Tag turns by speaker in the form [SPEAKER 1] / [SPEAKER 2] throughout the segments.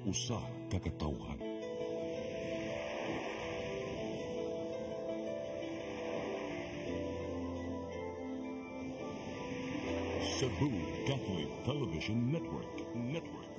[SPEAKER 1] usa ka katawhan. Cebu Catholic Television Network.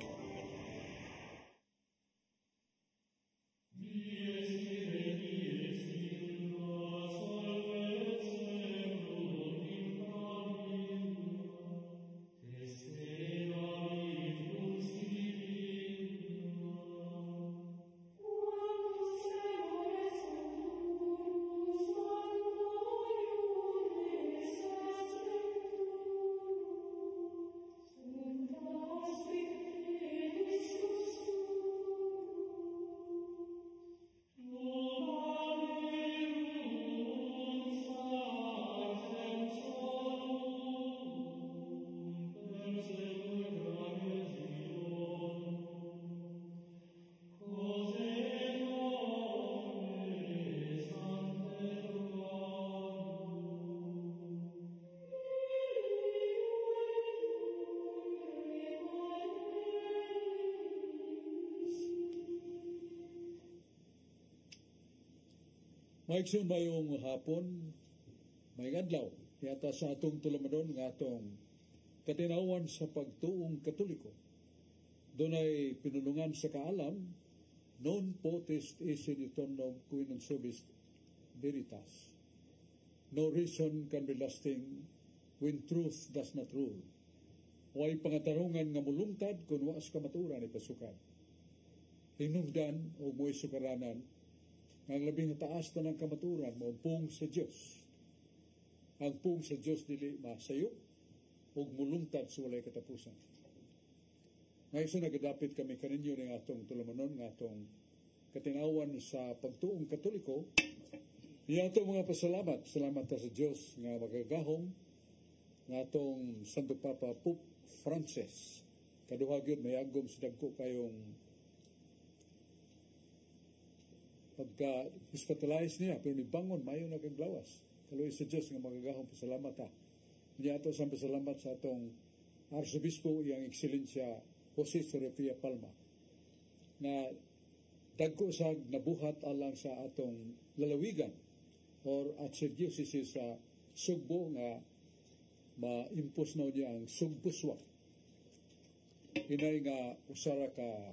[SPEAKER 2] Maigsoon mayong hapon, may adlaw, yata sa atong tulumadon ng atong katinawan sa pagtuong Katoliko. Doon ay pinulungan sa kaalam, non potest esse aeternum qui non subsist veritas. No reason can be lasting when truth does not rule. Huwag pangatarungan nga mulungtad kung waas kamaturan ay pasukan. Hinungdan o mo'y sukaranan, ang labing taas na ng kamaturan mo, ang pung sa Diyos. Ang pung sa Diyos dili masayo o mulungtad sa walay katapusan. Ngayon sa nagadapit kami kaninyo ng atong tulumanon, ng atong katinawan sa pagtuong Katoliko, yung atong mga pasalamat. Salamat sa Diyos nga magagahong ng atong Santo Papa Pope Francis. Kaduhag yun, may agom sa dagko kayong pagka-hospitalize niya, pero nibangon, mayo na kaglawas. Kaluoy sa Diyos nga magagahong pasalamat ha. Hindi ato sa pasalamat sa atong Arsobispo, iyang Ekselensya Jose Serapia Palma, na dagko sa nabuhat alang sa atong lalawigan or archdiocese sa Sugbo nga ma-impose na niya ang Sugbuswa. Inay nga usara ka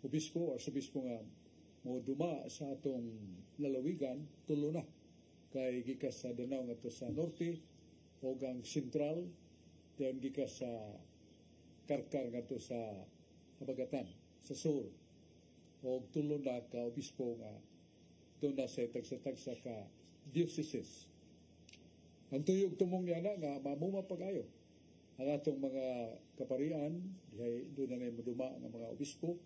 [SPEAKER 2] obispo o arsobispo nga mo duma sa atong lalawigan, tulo na. Kay gikas sa Danao nga to sa norte, o ang sentral, then gikas sa Karkar nga to sa Habagatan, sa sur. O tulo na ka obispo nga doon na sa tagsa ka dioceses. Ang tuyog tumong niya na nga mamuma pag-ayo. Ang atong mga kaparian, doon na maduma ng mga obispo,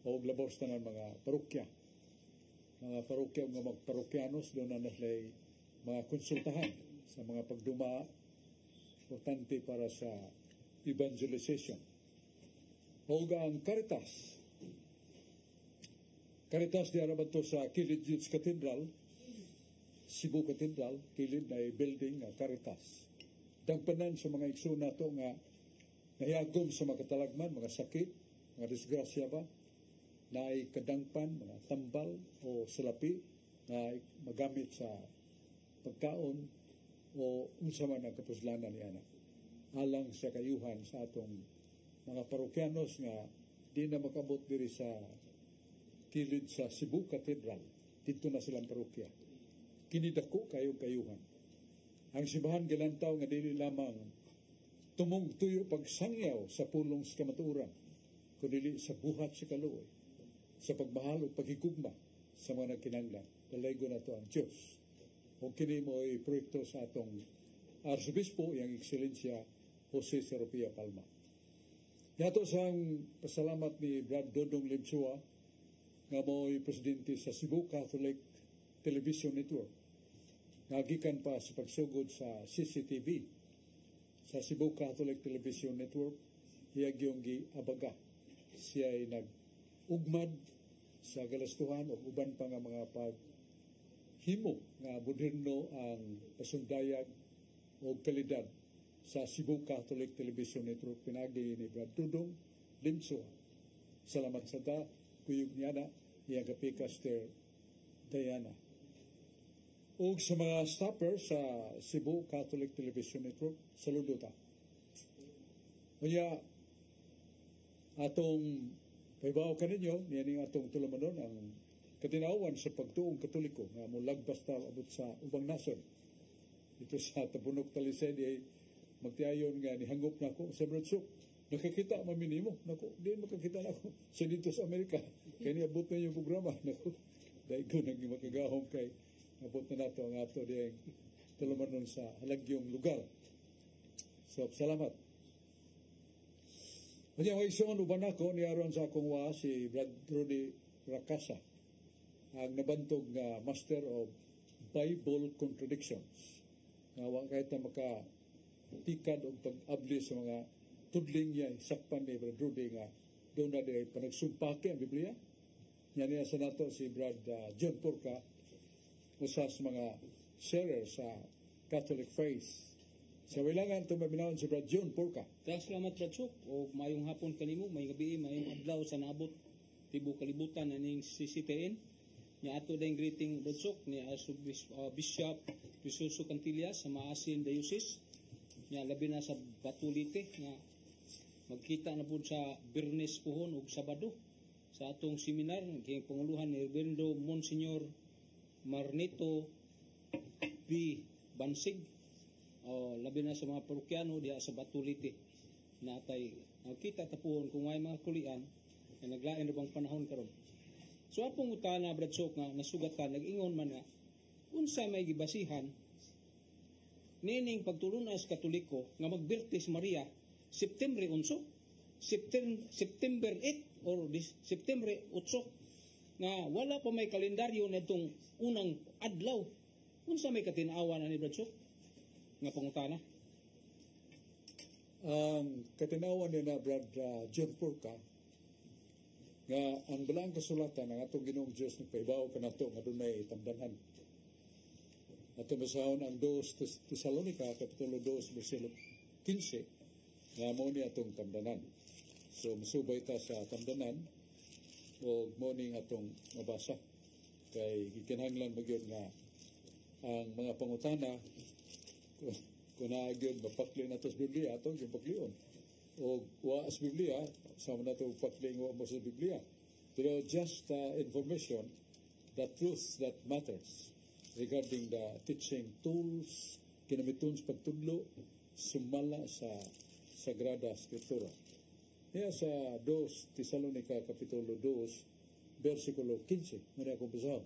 [SPEAKER 2] o labos na ng mga parokya. Mga parokya, mga parokyanos, doon na naslay mga konsultahan sa mga pagduma, importante para sa evangelization. O ang Caritas. Caritas di araban to sa Kilid Youth Cathedral, Cebu Cathedral, kilid na building nga Caritas. Dagpanan sa mga igsoon nato nga nahiyagom sa mga katalagman, mga sakit, mga disgrasya ba, na ay kadangpan, mga tambal o salapi na magamit sa pagkaon o unsa man ang kapuslanan ni anak. Alang sa kayuhan sa atong mga parokyanos nga di na makabot diri sa kilid sa Cebu Cathedral. Dito na silang parokya. Kinidako kayong kayuhan. Ang simbahan gilantaw nga dili lamang tumong tuyo pagsangyaw sa pulong sa kamaturan, kundi sa buhat sa kaluoy, sa pagmahal o paghigugma sa mga nagkinanglan. Dalaygo na to ang Diyos. O kini mo ay proyekto sa atong Arsobispo, iyang Ekselensya Jose Serapia Palma. Yato sa pasalamat ni Brad Dodong Limsua, nga mo ay presidente sa Cebu Catholic Television Network. Nagikan pa sa pagsugod sa CCTV sa Cebu Catholic Television Network, iyag yung giabaga. Siya ay nag-ugmad sa galastuhan o uban pa nga mga paghimo nga moderno ang pasundayag o kalidad sa Cebu Catholic Television Network. Pinagi ni Brad Dudong Limsua. Salamat sa ta, kuyog niya na, iyang kapikaster Diana. O sa mga stopper sa Cebu Catholic Television Network, saludo ta. Kaya, atong paibaw ka ninyo, niyaning atong tulamanon ang katinawan sa pagtuong Katoliko nga mulagbas ta abot sa ubang nason. Ito sa Tabunok Talisay ay magtiayon nga nihangop na ako sa Bradsuk. Nakakita maminimo. Naku, di makakita na ako sa dito sa Amerika. Kaya niabot na yung programa. Naku, dahil ko nang makagahom kay abot na nato ang ato diyang tulamanon sa halagyong lugar. So, salamat. Kanya ko isyon uban ako, niyaroon sa akong wa si Brad Rudy Rakasa, ang nabantog nga Master of Bible Contradictions. Nga wang kahit na makatikad o pag-abli sa mga tudling niya, sakpan ni Brad Rudy nga doon na di panagsumpake ang Biblia. Yan niya sa nato si Brad John Porca, usa sa mga sharer sa Catholic faith. Sa wilangan itong mabinawon si Brad John Porca.
[SPEAKER 3] Salamat Bradsuk, o mayong hapon kanimo, may gabi, mayong adlaw sa naabot tibo kalibutan na ning CCTN. Niya ato dayong greeting Bradsuk ni Bishop Risuso Cantillas sa Maasin Diocese. Niya labi na sa Batulite nga magkita na po sa Birnes pohon ug Sabado sa atong seminar kay panguluhan ni Reverendo Monsignor Marnito B. Bansig. Labi na sa mga parokyano diha sa Batulite na atay kita tapuhon kung may mga kulian na naglain bang panahon karon. So apong utana Bradsuk nga nasugatan nag-ingon man nga unsa may gibasihan nining pagtulunas Katoliko nga magbirtis Maria September 11, September 8 or September 8 nga wala pa may kalendaryo na itong unang adlaw. Unsa may katinawa na ni Bradsuk nga pangutana?
[SPEAKER 2] Ang katinawan ni na Brad John Porca nga ang balang kasulatan ng atong Ginoong Diyos nagpaibaw ka nato nga dunay tamdanan. Atong basahon ang 2 Tesalonica kapitulo 2 bersikulo 15 nga mo ni atong tamdanan. So musubay ta sa tamdanan o mo ni atong mabasa kay gikinahanglan magyud nga ang mga pangutana kung nagyod mapakli na ito sa Biblia, ito yung paklion. O wa sa Biblia, sama na ito pakli nga mo sa Biblia. Pero just information, the truth that matters regarding the teaching tools, kinamiton sa pagtudlo, sumala sa Sagrada Escritura. Kaya sa 2 Tesalonica Kapitulo 2, versikulo 15, muna akong basahan.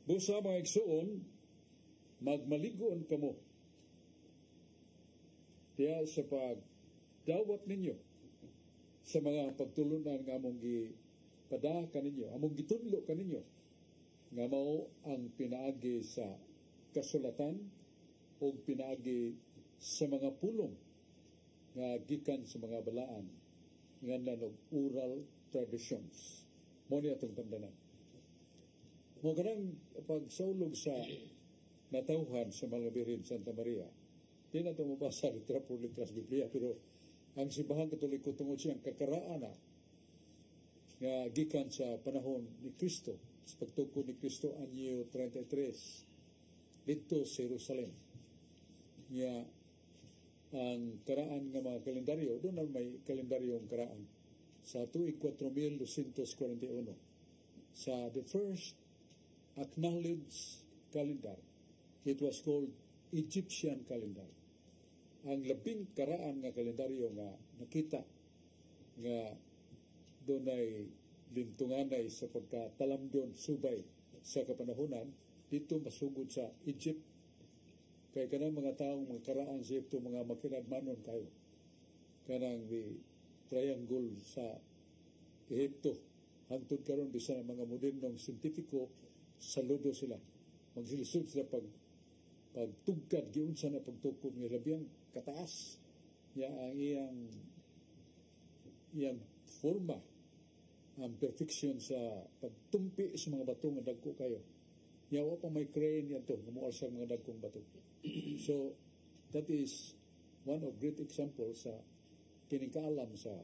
[SPEAKER 2] Busa mga igsuon, magmaligon kamo kaya sa pagdawat ninyo sa mga pagtulunan nga among gipada kaninyo, among gitudlo kaninyo nga mao ang pinaagi sa kasulatan o pinaagi sa mga pulong nga gikan sa mga balaan nga nanog oral traditions. Mo ni atong tamdanan. Mo kanang pagsaulog sa natauhan sa mga Birhen Santa Maria. Di na ito mabasa litra por litra sa Biblia, pero ang Simbahang Katoliko tungod siyang kakaraan na nga gikan sa panahon ni Kristo, sa pagtukod ni Kristo anyo 33 dito sa Jerusalem. Nga ang karaan nga mga kalendaryo, doon na may kalendaryong karaan sa tuig 4,241 sa the first acknowledged calendar. It was called Egyptian calendar. Ang labing karaan nga kalendaryo nga nakita nga doon ay lintunganay sa pagkatalamdon subay sa kapanahunan dito masugod sa Egypt. Kaya kanang mga taong mga karaan sa Egypto mga makinagmanon kayo. Kanang triangle sa Egypto. Hangtod karon bisan ang mga modernong sintipiko saludo sila. Magsilisod sila pagtugkad giunsa na pagtukod ng labing kataas ya ang iyang forma ang perfection sa pagtumpi sa mga bato nga dagko kayo yawa pa may crane yan to namual sa mga dagkong bato. So that is one of great examples sa kinikaalam sa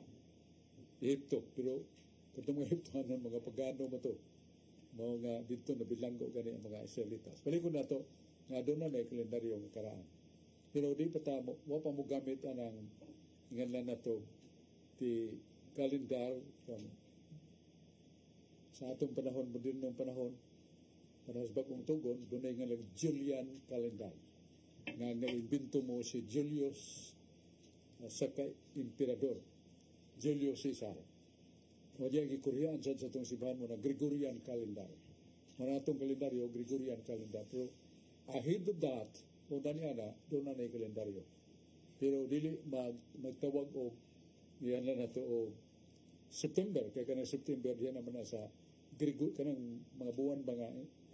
[SPEAKER 2] Ehipto, pero katong mga Ehiptohanon mga pagano mo to, mga dito na bilanggo gani ang mga Israelitas. Palikod na to, nga doon na may kalendaryo ng karaan. Pero di pa ta wa pa mo gamit anang ngalan na to ti kalendar from sa atong panahon, modernong panahon, panahon sa bagong tugon, doon ay nga Julian calendar. Nga imbento mo si Julius saka Emperador Julius Caesar. Wadya gikuryaan sa itong sibahan mo na Gregorian calendar. Manatong kalendaryo, Gregorian calendar. Pero ahead of that, kung na doon na yung kalendaryo. Pero dili magtawag o yan na to o September, kaya kanang September, yan naman na sa kanang mga buwan ba nga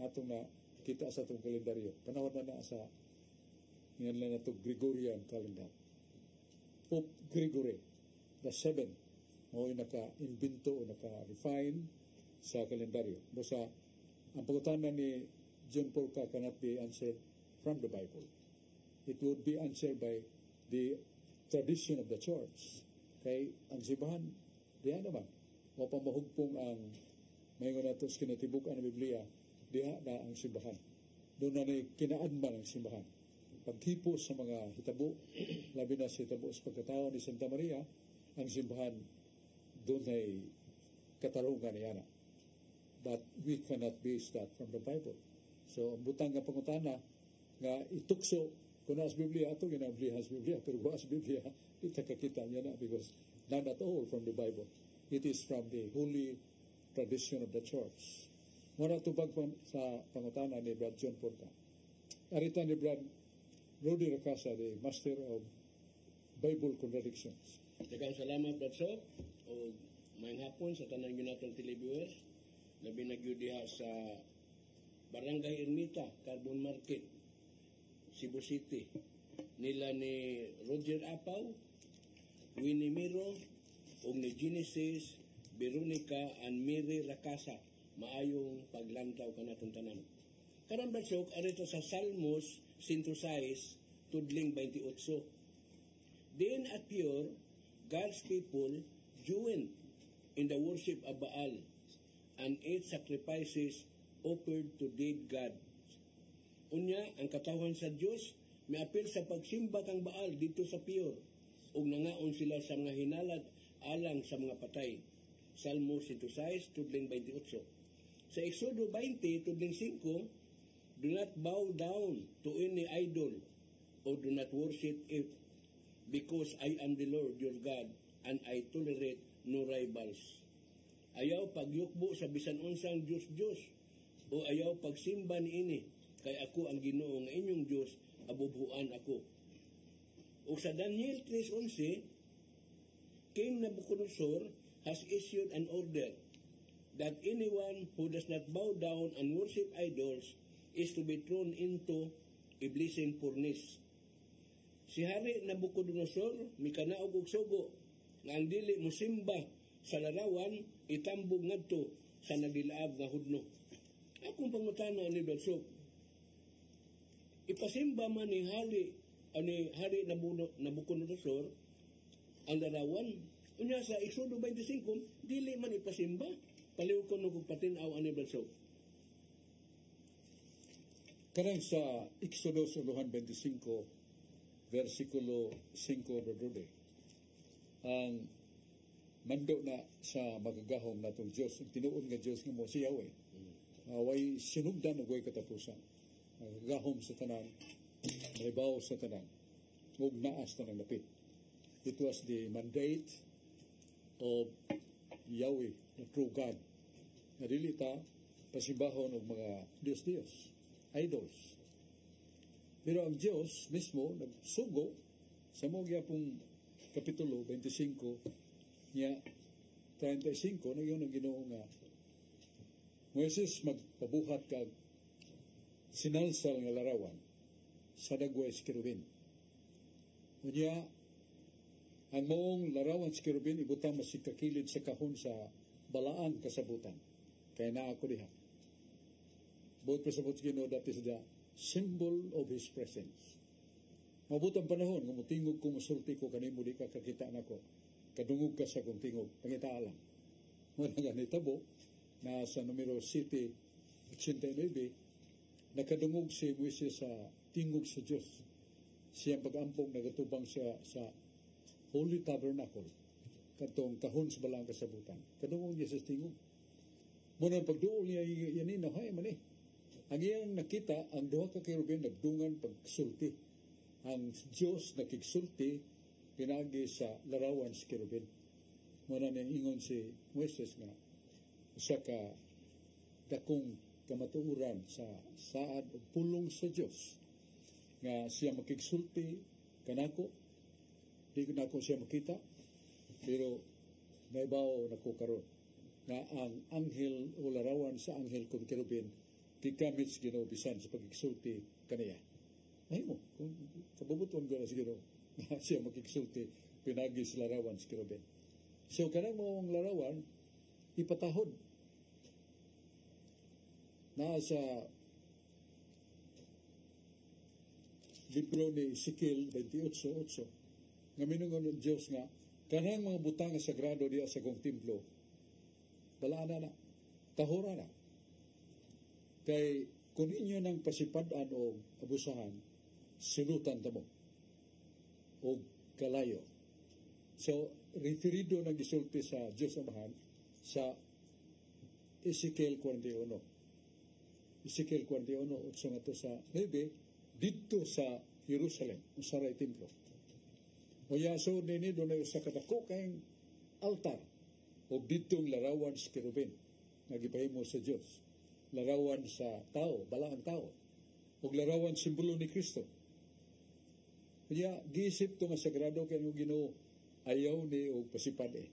[SPEAKER 2] atong na kita sa itong kalendaryo. Panahon na sa yan na to Gregorian calendar. Pope Gregory the 7th o naka-invento o naka-refine sa kalendaryo. Basta ang pagkutanan ni John Paul cannot be answered from the Bible. It would be answered by the tradition of the church. Kay ang sibahan, diha naman. O pamahugpong ang mayon nato sa kinatibuk-an ng Biblia, diha na ang simbahan. Doon na kinaadman ang simbahan. Pagkipo sa mga hitabo, labi na sa hitabo sa pagkatao ni Santa Maria, ang simbahan doon ay katarungan niya na. But we cannot base that from the Bible. So, ang butang nga pangutana, nga itukso, kung naas Biblia, ito ginabli has Biblia, pero kung naas Biblia, itakakita niya na because not at all from the Bible. It is from the holy tradition of the church. Muna tubag sa pangutana ni Brad John Porca. Arita ni Brad Rudy Racasa, the master of Bible contradictions.
[SPEAKER 4] Daghang salamat, Brad Sok, o mayang hapon sa tanang yun natong televiewers, labi na gyud diha sa Barangay Ermita, Carbon Market, Cebu City. Nila ni Roger Apaw, Winnie Miro, o ni Genesis, Veronica, and Mary Racasa. Maayong paglantaw ka natong tanan. Karang Brad Sok, arito sa Salmos 106, tudling 28. Then appear God's people joined in the worship of Baal and ate sacrifices offered to dead gods. Unya, ang katawan sa Diyos, may apil sa pagsimba kang Baal dito sa Pior, ug nangaon sila sa mga hinalad alang sa mga patay. Salmo 106, tudling 28. Sa Exodo 20, tudling 5, do not bow down to any idol or do not worship it, because I am the Lord your God, and I tolerate no rivals. Ayaw pagyukbo sa bisan unsang Diyos, o ayaw pagsimba niini, kay ako ang Ginoo nga inyong Diyos, abubuan ako. O sa Daniel 3:11, King Nebuchadnezzar has issued an order that anyone who does not bow down and worship idols is to be thrown into a blazing furnace. Si Hari Nabucodonosor, mikanaog og sugo, nga ang dili musimba sa larawan, itambog ngadto sa nagilaab nga hudno. Akong pangutana ni Badsok, ipasimba man ni Hari Nabucodonosor ang larawan, unya sa Exodo 25, dili man ipasimba, paliw ko nung patinaw ani Badsok.
[SPEAKER 2] Karang sa Exodus 25, versikulo 5 Rodode, ang mando na sa magagahom na itong Diyos, ang tinuon nga Diyos nga mo si Yahweh. Way sinugdan o way katapusan. Magagahom sa tanan, maibaw sa tanan, huwag naas tanang lapit. It was the mandate of Yahweh, the true God. Nadilita, pasimbahon ng mga Diyos-Diyos, idols. Pero ang Diyos mismo nagsugo sa mga pong Kapitulo 25 niya 35 na yun ang Ginoo nga Moises magpabuhat kag sinalsal nga larawan sa dagway sa kerubin. Unya ang moong larawan sa kerubin ibutang masikakilid sa kahon sa balaang kasabutan. Kaya na ako diha. Buot pasabot sa Ginoo, that is the symbol of His presence. Mabutang panahon, nga mutingog ko, musulti ko, kanimo di ka kakita na ko. kadungog ka sa kong tingog, pangita lang. Muna nga nitabo, na sa numero 7:89, nakadungog si Moises sa tingog sa Diyos. Siyang pag-ampong nagatubang siya sa Holy Tabernacle, katong kahon sa balang kasabutan. Kadungog niya sa tingog. Muna pagduol niya yanin, hay man eh. Ang iyang nakita, ang duha ka kerubin nagdungan pagsulti. Ang Diyos nakigsulti pinagi sa larawan sa kerubin. Muna niya ingon si Moises nga sa ka dakong kamatuuran sa saad o pulong sa Diyos nga siya makigsulti kanako. Di ko na ako siya makita, pero naibaw na ko karon na ang anghel o larawan sa anghel kong kerubin gigamit sa Ginoo bisan sa pagigsulti kaniya. Ay mo, kung kabubuton ko na sa Ginoo na siya makigsulti pinagi sa larawan sa kerubin. So kanang mong larawan ipatahod na sa libro ni Ezekiel 28:8 nga minungon ng Diyos nga kanang mga butang sagrado diya sa kong templo balaan na tahura na kay kung inyo nang pasipadan o abusahan silutan tamo o kalayo. So referido ng gisulti sa Diyos Amahan sa Ezekiel 41. Ezekiel 41:8 nga to sa 9 dito sa Jerusalem, usaray templo. O yaso nini doon ay usa ka dako kayong altar o ditong larawan sa kerubin nga gipahimo sa Dios. Larawan sa tao, balaang tao. O larawan simbolo ni Kristo. Kaya giisip to nga sagrado kay Ginoo ayaw ni og pasipad eh.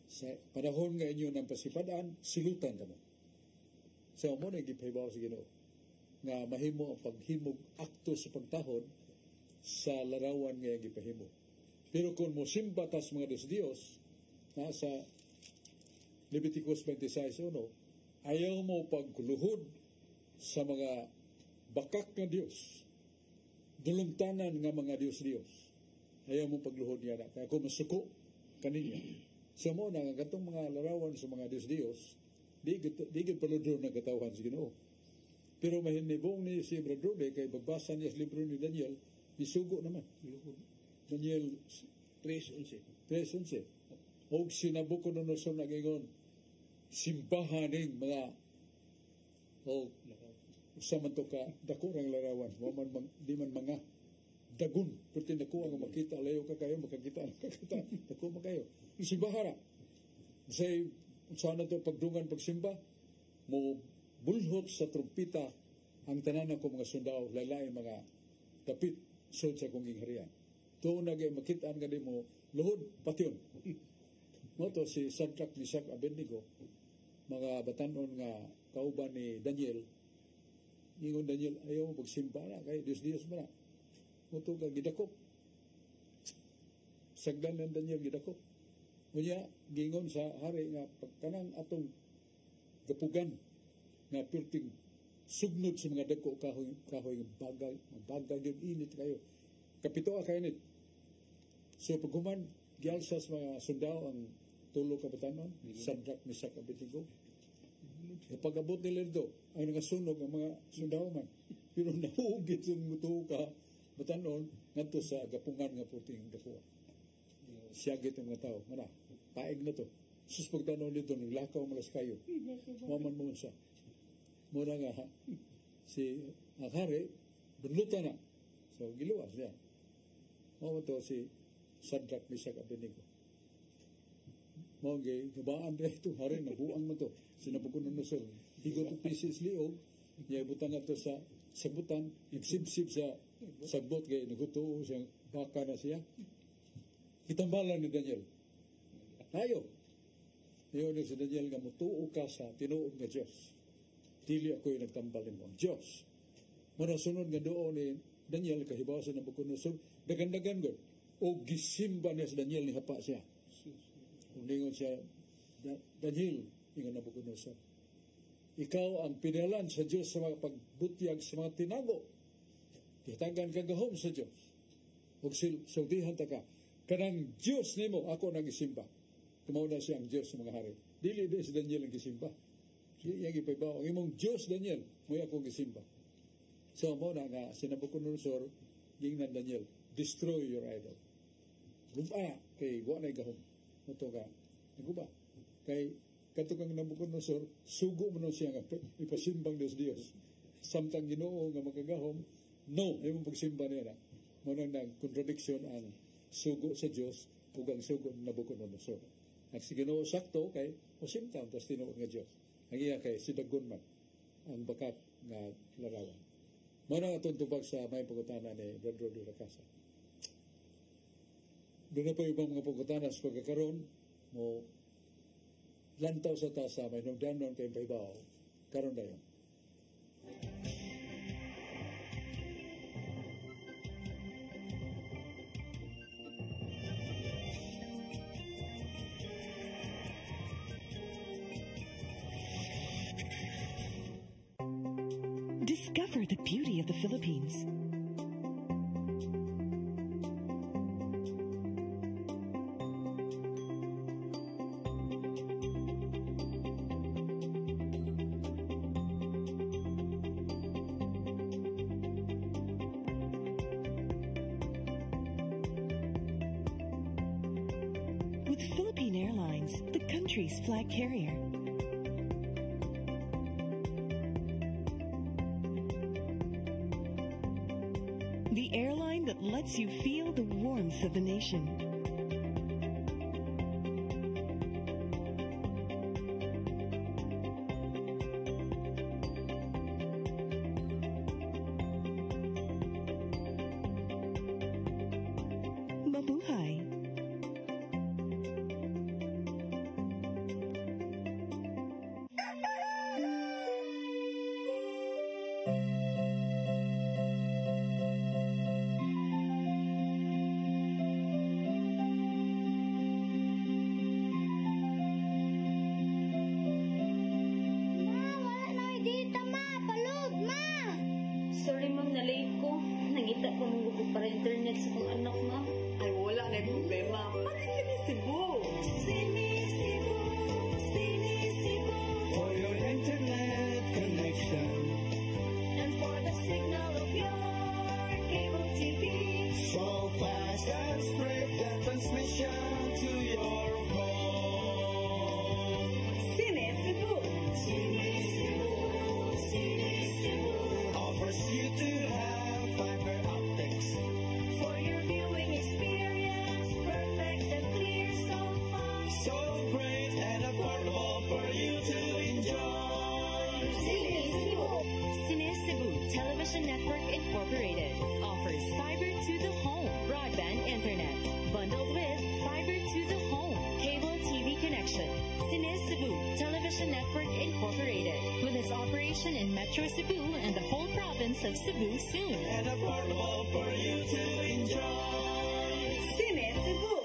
[SPEAKER 2] Sa panahon nga inyo ng pasipadan, silutan kamo. So mo na gipahibaw sa Ginoo nga mahimo ang paghimog akto sa pagtahod sa larawan nga gipahimo. Pero kung mo simba tas mga Diyos sa Leviticus 26:1, ayaw mo pagkuluhod sa mga bakak nga Dios, dulumtanan nga mga Dios. Ayaw mo pagluhod niya na. Kaya kung masuko kaninya. So mo na, katong mga larawan sa mga Dios, di gid paludro na katawhan sa Ginoo. Pero mahinibong ni si Brad Rode, kay bagbasa niya sa libro ni Daniel, isugo naman. Daniel 3:11. O sinabucodonosor nagingon, simbahan ng mga usaman to ka dako rang larawan di man mga dagun perti dako ang makita layo ka kayo makakita dako man kayo simbahara say sana to pagdungan pagsimba mo bulhot sa trumpita ang tanan ko mga sundao laylay mga dapit sud sa kong gingharian to nagay makita nga di mo luhod patyon mo to si Shadrach, Meshach, Abednego mga batanon nga kauban ni Daniel. Ingon Daniel, ayaw mo pagsimba na, kay Diyos ba na? Muto ka, gidakop. Sagdan ng Daniel, gidakop. Kunya, gingon sa hari nga, pagkanang atong gapugan, nga pirting sugnod sa mga dako kahoy bagal yung init kayo. Kapito kayo nit. So, pagkuman, gialsa sa mga sundao ang tulo ka batanon, Shadrach, Meshach, Abednego. Pag-abot nila ito, ang nangasunog ang mga sundao man. Pero nahuugit yung mutuho ka batanon ngadto sa gapungan nga puting dakuha. Siyagit ang mga tao. Mana, paig na to. Sus pagtanaw nito, naglakaw malas kayo. Maman mo sa. Muna nga, si ang hari, bunlutan na. So, giluwas niya. Maman to si Shadrach, Meshach, Abednego. Mga gabaan na ito, hari, nabuang na to. Sinabucodonosor. Higo to pieces liog, niya ibutan na to sa sabutan, nagsibsib sa sagbot, kaya nagutuo siyang baka na siya. Kitambalan ni Daniel. Ayaw. Ngayon si Daniel nga mutuo ka sa tinuod nga Diyos. Dili ako'y nagtambalin mo. Diyos. Marasunod nga doon ni Daniel, kahibaw sa Nabucodonosor, dagan-dagan ko. O gisimba niya sa Daniel, ni hapa siya. Ningon siya, Daniel, ingon Nabucodonosor, ikaw ang pinalan sa Diyos sa mga pagbutyag sa mga tinago. Titagan ka gahom sa Diyos. Huwag sultihan ta ka. kanang Diyos nimo ako nang isimba. Kumao na siya ang Diyos sa mga hari. Dili si Daniel ang gisimba. Siya yung ipaibaw. Ang imong Diyos Daniel, mo ako gisimba. So mo na nga si Nabucodonosor gingnan Daniel, destroy your idol. Rupa kay wa na gahom. Moto ka. Naguba. Kay katukang Nabucodonosor, sugo mo na siya nga ipasimbang Diyos. Samtang Ginoo nga magagahom, no, imong pagsimba niya na. Mo nang contradiction ang sugo sa Diyos ug ang sugo ng Nabucodonosor. Ang si Ginoo sakto kay musimtam tas tinuod nga Diyos. Ang iya kay si Dagon man ang bakat nga larawan. Mo na atong tubag sa may pagutana ni Brother de la Casa. Doon na pa ibang mga pagutana sa pagkakaroon mo lantaw sa tasa may nungdanon kay paibaw karon dayon.
[SPEAKER 5] Discover the beauty of the Philippines. With Philippine Airlines, the country's flag carrier. The airline that lets you feel the warmth of the nation. Mabuhay!
[SPEAKER 6] Sorry ma'am, na-late ko. Nangita ko mong gusto para internet sa kong anak ma'am.
[SPEAKER 7] Ay, wala na yung problema. Pag sinisibo.
[SPEAKER 6] Sinisibo, sinisibo.
[SPEAKER 7] For your internet connection.
[SPEAKER 6] And for the signal of your cable TV.
[SPEAKER 7] So fast and spread the transmission to your home.
[SPEAKER 6] Sinisibo,
[SPEAKER 7] Sinisibo.
[SPEAKER 6] sinisibo.
[SPEAKER 7] Offers you to have fiber optics.
[SPEAKER 6] For your viewing experience, perfect and clear so fast.
[SPEAKER 7] So great and affordable for you to enjoy.
[SPEAKER 6] Sinisibo.
[SPEAKER 8] Sinisibu Television Network Incorporated offers fiber to the home broadband internet bundled with fiber to the home cable TV connection. Sinisibu Television Network Incorporated with its operation in Metro Cebu and the whole province of Cebu soon.
[SPEAKER 7] And affordable for you to enjoy.
[SPEAKER 6] Sinisibo.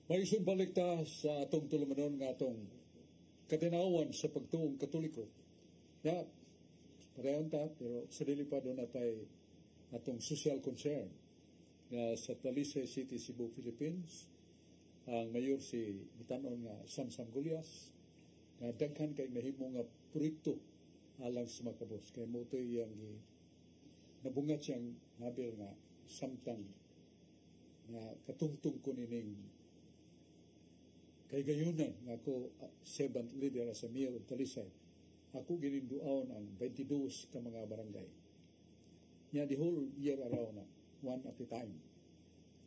[SPEAKER 2] May isang balik ta sa atong tulumanon nga atong katinawan sa pagtuong Katoliko. Ya, parehan ta, pero sa dili pa doon natay atong social concern nga sa Talisay City, Cebu, Philippines. Ang mayor si Bitanon nga Sam Gulyas nga daghan kay nahimo nga proyekto alang sa mga kabos. Kaya mo ito yung nabungat siyang nabil nga samtang nga katungtong ko nining kay gayunan nga ako seventh leader sa mayor of Talisay. Ako gininduaon ang 22 ka mga barangay. Nya the whole year around na, one at a time.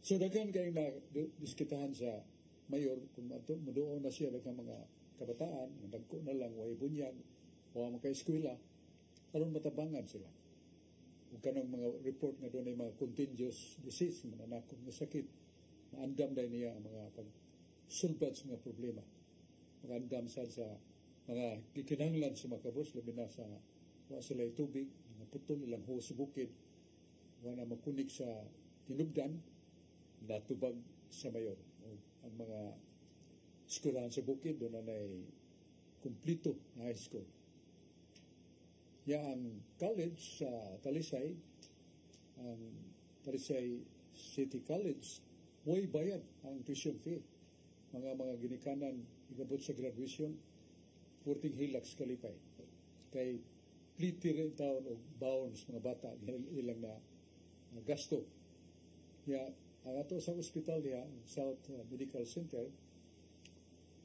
[SPEAKER 2] So daghan kay na diskutahan sa mayor kung maduon na siya daghang mga kabataan, dagko na lang way bunyag o mga eskwela aron matabangan sila. Ug kanang mga report nga doon ay mga contagious disease, mananakop nga sakit, maandam dahil niya ang mga sulbad sa mga problema. Magandam sa mga kikinanglan sa mga kabos, labi na sa wala sila tubig, mga putol ilang ho sa bukid, wala makunik sa hinugdan natubag sa mayor. Ang mga eskwelahan sa bukid doon na kumplito na high school. Ang college sa Talisay, ang Talisay City College, way bayad ang tuition fee. Mga ginikanan igabot sa graduation, 14 hilaks kalipay. Kay pliti rin taon o bounds mga bata ilang na gasto. Ang ato sa ospital niya, South Medical Center,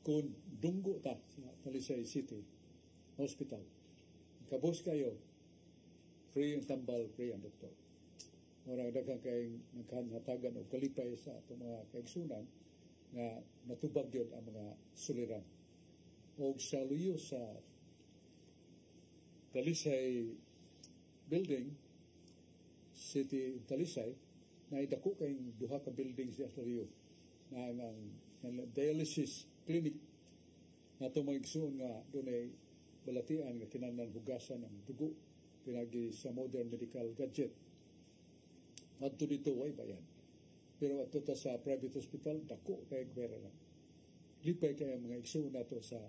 [SPEAKER 2] kung dunggo ta sa Talisay City Hospital, kabos kayo, free ang tambal, free ang doktor. Marang daghang kayong naghanhatagan o kalipay sa itong mga kaigsunan nga natubag yun ang mga suliran. O sa luyo sa Talisay Building, City Talisay, na idako kayong duha ka buildings sa luyo na ang dialysis clinic na itong mga igsuon nga doon ay balatian nga kinahanglan hugasan ng dugo pinagi sa modern medical gadget. Adto dito way bayan. Pero ato ta sa private hospital dako kay pera lang. Lipay kay mga igsuon nato sa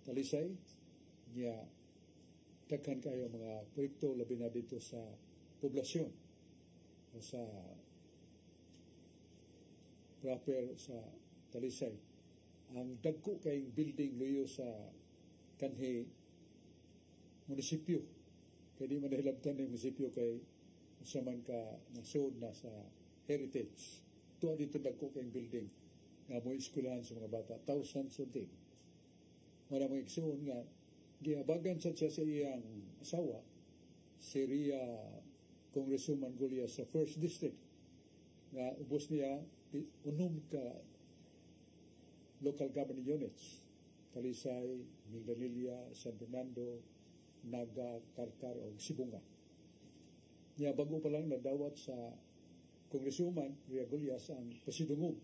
[SPEAKER 2] Talisay niya daghan kayo mga proyekto labi na dito sa poblasyon o sa proper sa Talisay. Ang dagko kay building luyo sa kanhi munisipyo. Kaya di man nahilabtan ng munisipyo kay usaman ka nasod na sa heritage. Tuwa dito dagko kayong building nga mo eskwelahan sa mga bata. Thousands of them. Wala mo igsuon nga gihabagan sa iyang asawa si Ria Congresswoman Gulia sa 1st District nga ubos niya unom ka local government units. Talisay, Migdalilia, San Fernando, Naga, Karkar, o Sibunga. Niya bago pa lang nadawat sa Congresswoman Ria Golias ang pasidungog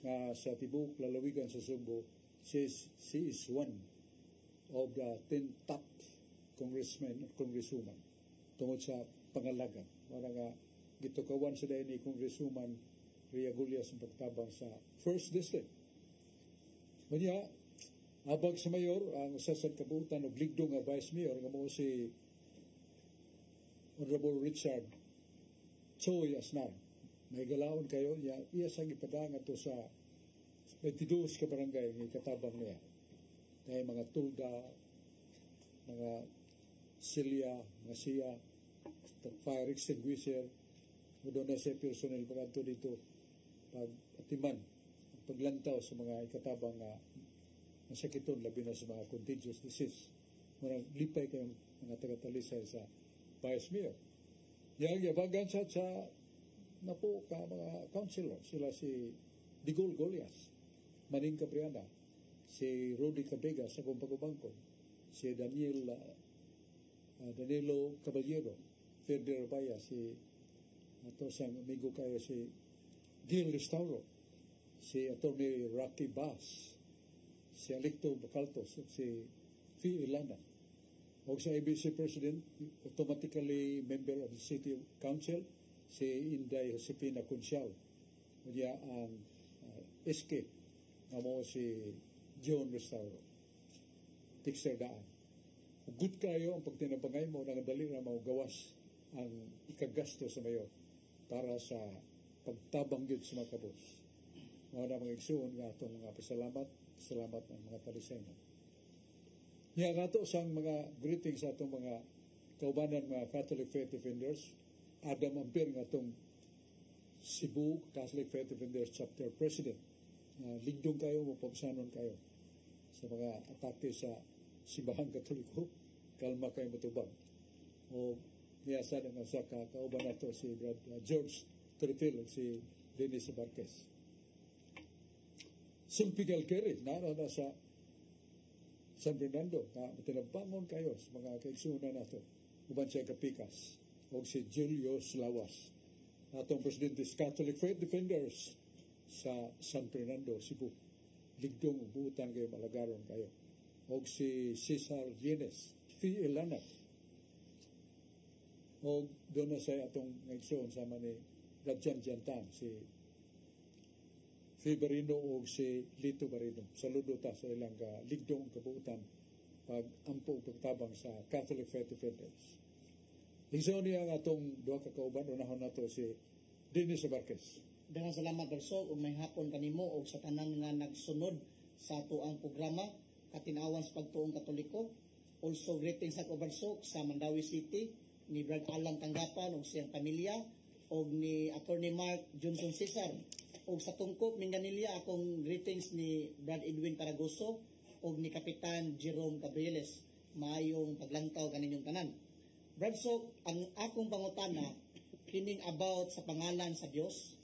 [SPEAKER 2] nga sa tibok lalawigan sa Sugbo. She is one of the 10 top congressmen at congresswoman tungod sa pangalaga. Wala nga gitukawan sa dahil ni Congresswoman Ria Golias ang pagtabang sa 1st District. Manya, abag sa mayor, ang usasad kabuutan o ligdong nga vice mayor, nga mo si Honorable Richard Choy Asnar. May galaon kayo, iya sang ipadangan to sa 22 ka barangay ng katabang niya. Dahil mga tulda, mga silya, mga siya, fire extinguisher, o doon na sa personnel pagkanto dito, pag-atiman, paglantaw sa mga ikatabang masakiton, labi na sa mga contagious disease. Marang lipay kayong mga taga-Talisay sa Vice Mayor. Yang yabagan sa napo ka mga councilor, sila si Digol Golias, Maning Cabriana, si Rudy Cabega sa Kumpagubangkon, si Danilo Caballero, Ferdinand Rabaya, si ato sang amigo kayo si Gil Restauro, si Atty. Rocky Bass, si Alicto Bacaltos, si Fee Ilana. O sa ABC President, automatically member of the City Council, si Inday Josefina Consial. O diya ang SK, nga mo si John Restauro. Tixer daan. Good kayo ang pagtinabangay mo, nangadali na gawas ang ikagasto sa mayor para sa pagtabang yun sa mga kabos. Mga na mga igsuon nga itong mga salamat ng mga Talisay na. Nga nga ito sang mga greetings sa itong mga kaubanan mga Catholic Faith Defenders. Adam Ampere nga itong Cebu Catholic Faith Defenders Chapter President. Ligdong kayo, mapagsanon kayo sa mga atake sa Simbahang Katoliko. Kalma kayo matubang. O niyasa ng sa kauban na ito si George Trifil at si Dennis Barquez. Sulpigal Kerry, na sa San Fernando, na tinabangon kayo sa mga kaigsunan na ito. Uban siya Kapikas o si Julius Lawas. Atong Presidente Catholic Faith Defenders sa San Fernando, Cebu. Ligdong ubutan kayo, malagaron kayo. O si Cesar Yenes, Fee Ilana. O doon na sa atong ngayon sama ni Radyan Jantan, si Fi Barino o si Lito Barino. Saludo ta sa ilang ligdong kabuutan pag ampo pagtabang sa Catholic Faith Defenders. Igsoon niya ang atong duha ka kauban, unahon nato si Dennis Barquez.
[SPEAKER 9] Daghang salamat Barsog ug may hapon kanimo og sa tanan nga nagsunod sa atuang programa katinawan sa pagtuong Katoliko. Also greetings sa Barsog sa Mandawi City ni Brad Alan Tanggapan ug siyang pamilya og ni Attorney Mark Johnson Cesar og sa tungkop Minganilla akong greetings ni Brad Edwin Paragoso og ni Kapitan Jerome Cabrieles. Maayong paglantaw kaninyong tanan. Brad Sok, ang akong pangutana kining about sa pangalan sa Dios.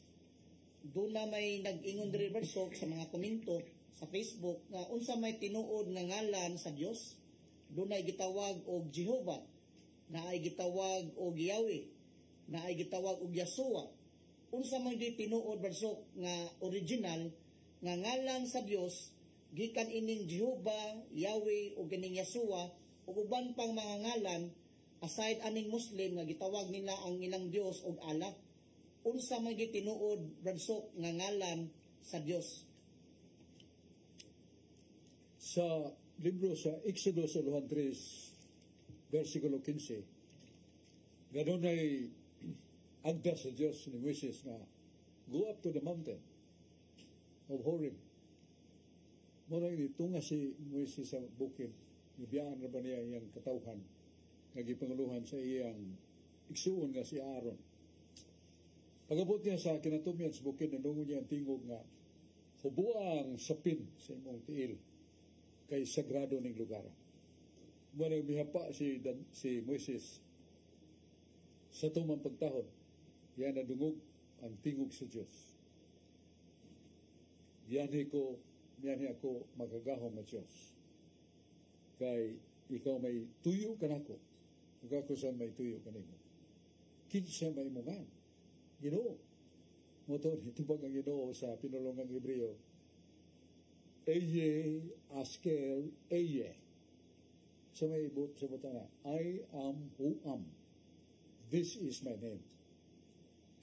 [SPEAKER 9] Doon na may nag-ingon diri Brad Sok sa mga komento sa Facebook nga unsa may tinuod nga ngalan sa Dios. Doon ay gitawag og Jehovah, na ay gitawag og Yahweh, na ay gitawag og Yeshua. Unsa man di tinuod Brad Sok nga original nga ngalan sa Dios gikan ining Jehovah, Yahweh ug kining Yeshua ug uban pang mga ngalan aside aning Muslim nga gitawag nila ang ilang Dios og Allah. Unsa man gi tinuod Brad Sok nga ngalan sa Dios?
[SPEAKER 2] Sa libro sa Exodo sa 3 versikulo 15, ganon ay agda sa Diyos ni Moises na go up to the mountain of Horeb. Muna itunga si Moises sa bukid, ibiyaan na ba niya iyang katawhan, nagipanguluhan sa iyang igsuon nga si Aaron. Pagabot niya sa kinatumyan sa bukid, nanungo niya ang tingog nga hubuang sapin sa imong tiil kay sagrado ning lugar. Muna mihapa si Moises sa tumang pagtahod, yan nadungog ang tingog sa Diyos. Yan ako magagahom na Diyos. Kay ikaw may tuyo ka na ko. Ug ako saan may tuyo ka nimo. Kinsa may mungan. Ginoo. Motor, itubag ang Ginoo sa pinulungang Hebreo. Eye, askel, eye. Sa may sa butana, I am who am. This is my name.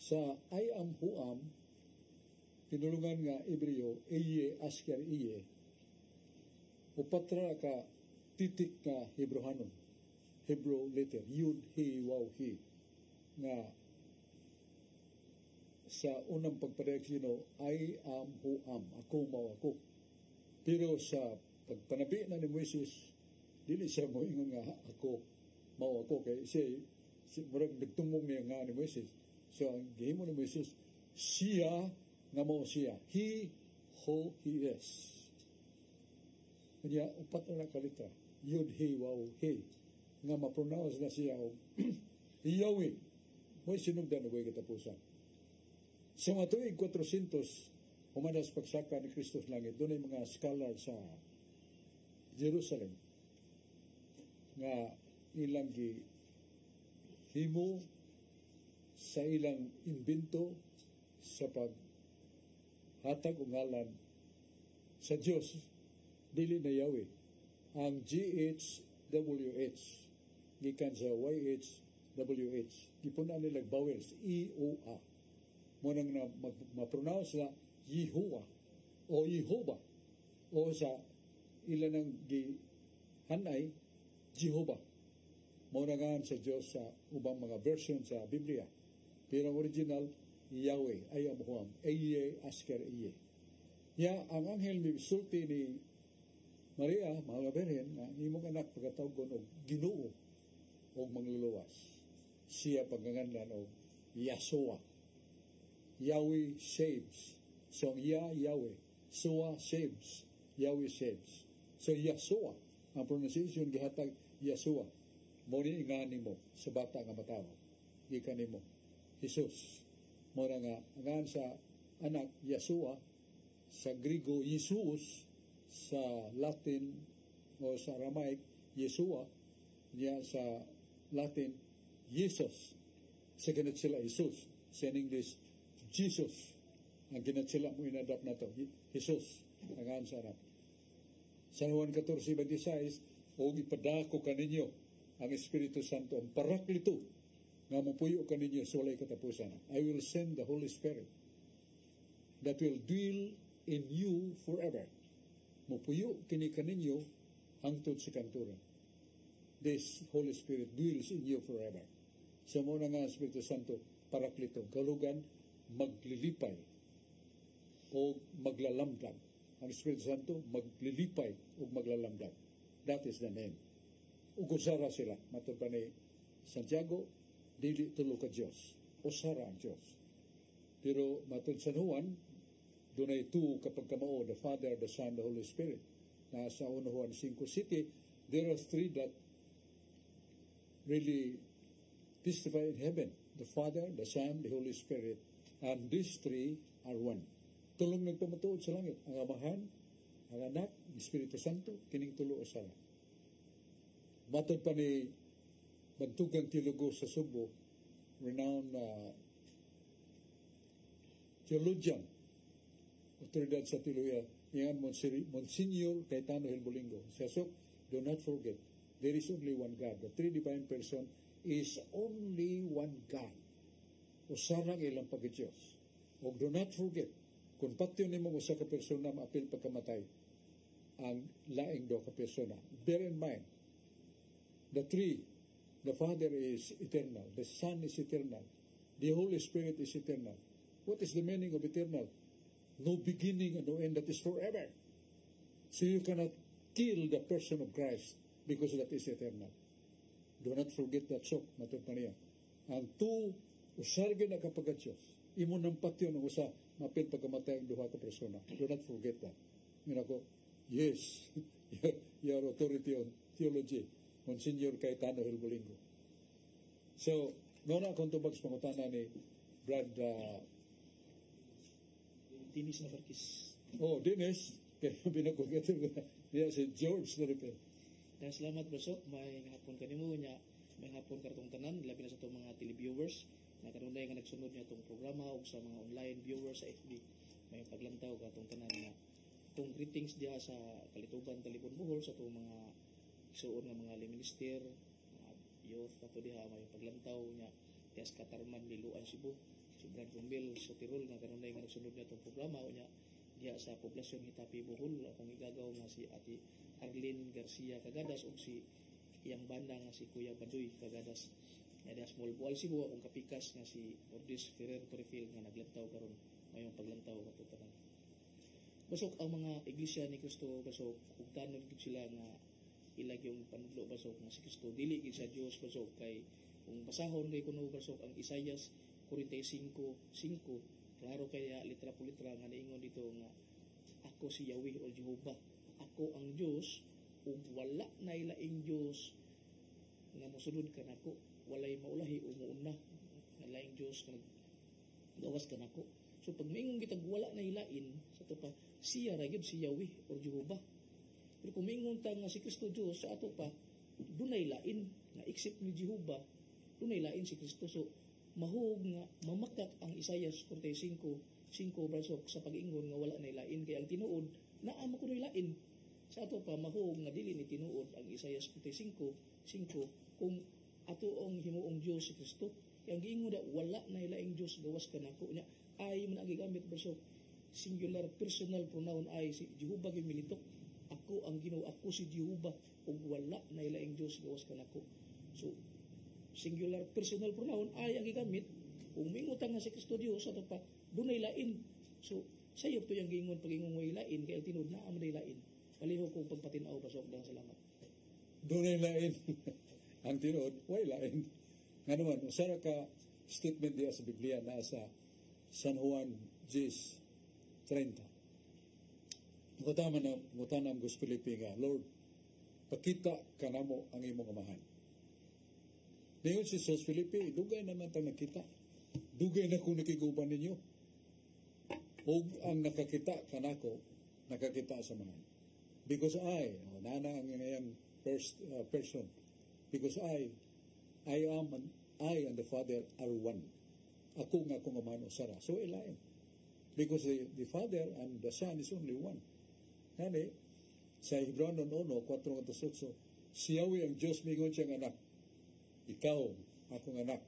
[SPEAKER 2] Sa I am who am, pinulungan nga Hebreo, eye, asker, iye. Upatra ka titik nga Hebrehanon. Hebrew letter, yud, he, waw, he. Nga sa unang pagpadayag sino, I am who am. Ako, mao ako. Pero sa pagpanabi na ni Moises, dili siya mo ingon nga ako, mao ako. Kaya siya, murag nagtungmong niya nga ni Moises. So, ang gihimo ni Moises, siya nga mo siya. He, who he is. Kanya, upat na kalitra. Yud, he, waw, he. Nga ma-pronounce na siya o Yahweh. Mo'y sinugdan na buhay katapusan. Sa mga tuwing 400, humanas pagsaka ni Kristus langit, doon ay mga scholar sa Jerusalem nga ilang himo sa ilang imbento sa paghatag o ngalan sa Diyos, dili na Yahweh. Ang GHWH, gikan sa YHWH, gipunan nila vowels, E-O-A. Munang na ma-pronounce na Yehovah o Yehovah o sa ilan ng gihanay, Jehovah. Munangan sa Diyos sa ubang mga version sa Biblia. Pero ang original, Yahweh, ay amuham, Eye, Asker, Iye. Ya, ang anghel may sulti ni Maria, mga berhen, nga imong anak pagkatawgon og Ginoo og mangluluwas. Siya pagganganlan og Yeshua. Yahweh saves. So, Yahweh. Soa saves. Yahweh saves. So, Yeshua. Ang pronunciation gihatag Yeshua. Muni ingani mo sa bata nga matawa. Ikan mo. Jesus. Muna nga, angan sa anak Yeshua, sa Grigo, Jesus, sa Latin o sa Aramaic, Yeshua, niya sa Latin, Jesus. Sa kinatsila, Jesus. Sa English, Jesus. Ang kinatsila mo inadapt na to, Jesus. Angan sa anak. Sa Juan 14:26, o ipadako kaninyo ang Espiritu Santo, ang Paraklito, nga mapuyo kaninyo sa walay katapusan. I will send the Holy Spirit that will dwell in you forever. Mapuyo kini kaninyo hangtod sa kanturan. This Holy Spirit dwells in you forever. Sa muna nga Espiritu Santo, Paraklito, kalugan, maglilipay o maglalamdam. Ang Espiritu Santo, maglilipay o maglalamdam. That is the name. Ugusara sila. Matod pa ni Santiago, dili tulo ka Diyos. Usara ang Diyos. Pero matod sa Juan, doon ay two kapag kamao, the Father, the Son, the Holy Spirit. Na sa Juan 5 City, there are three that really testify in heaven. The Father, the Son, the Holy Spirit. And these three are one. Tulong nagpamatuod sa langit. Ang Amahan, ang Anak, ang Espiritu Santo, kining tulo usara. Matod pa ni Magtugang Teologo sa Subo, renowned theologian, otoridad sa teolohiya, yan Monsignor Cayetano Helbolingo. So, do not forget, there is only one God. The three divine person is only one God. Usarang ilang pag-Diyos. O do not forget, kung patyo ni mong usa ka persona maapil pagkamatay, ang laing do ka persona. Bear in mind, the three, the Father is eternal, the Son is eternal, the Holy Spirit is eternal. What is the meaning of eternal? No beginning and no end, that is forever. So you cannot kill the person of Christ because that is eternal. Do not forget that sok, matod pa niya. Ang two, usarga na kapag Diyos. Imo ng patyo ng usa, mapil pagkamatay ang duha ka persona. Do not forget that. Yun ako, yes, your authority on theology, Monsignor Cayetano Helbolingo. So, noon akong tubag sa pangutana ni Brad
[SPEAKER 9] Dennis Navarkis.
[SPEAKER 2] Oh, Dennis. Kaya binagkugatin ko na. Yeah, si George na rin.
[SPEAKER 9] Dahil salamat Brasok, may hapon kanimo niya, may hapon kartong tanan, labi na sa itong mga televiewers, na kanunay nga nagsunod niya itong programa o sa mga online viewers sa FB, may paglantaw kartong tanan na itong greetings diha sa Kalituban, Talibon, Bohol, sa itong mga isuon nga mga minister, mga youth, ato diha, may paglantaw niya, diha sa Katarman, Liluan, Cebu, si Brad Romel sa Tirol, na kanunay nga nagsunod niya itong programa o niya, diha sa poblasyon Hitapi, Bohol, akong igagaw nga si Ate Arlene Garcia Cagadas o si iyang banda nga si Kuya Baduy Cagadas. Nga diha small buwal Cebu, akong kapikas nga si Ordis Ferrer Torrefield nga naglantaw karon mayong paglantaw katutanan. Basok ang mga iglesia ni Kristo, basok ug tanon gid sila nga ilag yung panudlo basok nga si Kristo dili gid sa Dios basok kay kung basahon kay kuno basok ang Isaias 45:5 klaro kaya litra po litra nga niingon dito nga ako si Yahweh o Jehovah, ako ang Diyos ug wala na ilaing Diyos nga mosulod kanako, walay maulahi o muuna nga laing Diyos nga gawas kanako. So pag mingon kitag wala na ilain sa to pa siya ra gyud si Yahweh o Jehovah. Pero kung mingon ta nga si Kristo Diyos sa ato pa dunay lain nga except ni Jehovah, dunay lain si Kristo. So mahug nga mamakak ang Isaias 45:5 brasok sa pag-ingon nga wala na ilain kay ang tinuod naa mo kuno ilain sa ato pa mahug nga dili ni tinuod ang Isaias 45:5 kung ato ang himuong Dios si Kristo kay ang giingon da wala na ilaing Dios gawas kanako nya ay man gigamit brasok singular personal pronoun ay si Jehovah gimilitok ako ang Ginoo, ako si Jehovah ug wala na ilaing Dios gawas kanako. So singular personal pronoun ay ang gigamit kung mingutang nga si Kristo Dios ato pa dunay lain. So sayop to yang giingon pag-ingon way lain kay tinud na amoy lain. Paliho kong pagpatinaw pasok dang salamat.
[SPEAKER 2] Dunay lain. Ang tinud way lain. Nga naman usara ka statement diya sa Biblia na sa San Juan 10:30. Mutana ang Gus Felipe nga, Lord, pakita kanamo ang imong amahan. Ngayon si Sos Felipe, dugay naman tayo nakita. Dugay na kung nakiguban ninyo. O ang nakakita kanako, nakakita sa mahan. Because nana ang ngayang person. Because I and the Father are one. Ako nga kung amahan usara. So ilain. Because the Father and the Son is only one. Hani, sa Hebreo 1:4-8, si Yahweh ang Diyos mingon siyang anak. Ikaw, akong anak.